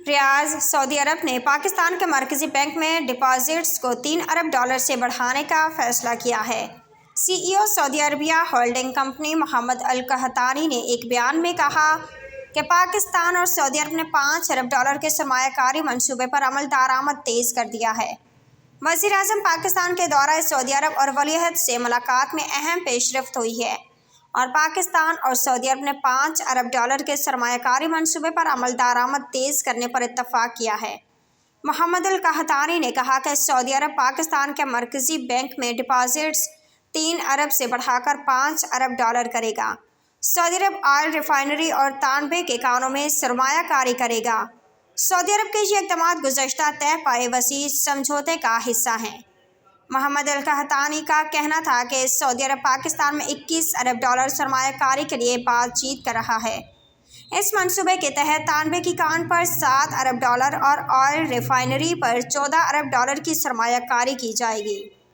ریاض سعودی عرب نے پاکستان کے مرکزی بینک میں ڈپازٹس کو $3 ارب سے بڑھانے کا فیصلہ کیا ہے۔ سی ای او سعودی عربیہ ہولڈنگ کمپنی محمد القحطانی نے ایک بیان میں کہا کہ پاکستان اور سعودی عرب نے $5 ارب کے سرمایہ کاری منصوبے پر عمل درآمد تیز کر دیا ہے۔ وزیر اعظم پاکستان کے دورہ سعودی عرب اور ولی عہد سے ملاقات میں اہم پیش رفت ہوئی ہے اور پاکستان اور سعودی عرب نے $5 ارب کے سرمایہ کاری منصوبے پر عمل درآمد تیز کرنے پر اتفاق کیا ہے۔ محمد القحطانی نے کہا کہ سعودی عرب پاکستان کے مرکزی بینک میں ڈپازٹس $3 ارب سے بڑھا کر $5 ارب کرے گا۔ سعودی عرب آئل ریفائنری اور تانبے کے کانوں میں سرمایہ کاری کرے گا۔ سعودی عرب کے یہ اقدامات گزشتہ طے پائے وسیع سمجھوتے کا حصہ ہیں۔ محمد القحطانی کا کہنا تھا کہ سعودی عرب پاکستان میں $21 ارب سرمایہ کاری کے لیے بات چیت کر رہا ہے۔ اس منصوبے کے تحت تانبے کی کان پر $7 ارب اور آئل ریفائنری پر $14 ارب کی سرمایہ کاری کی جائے گی۔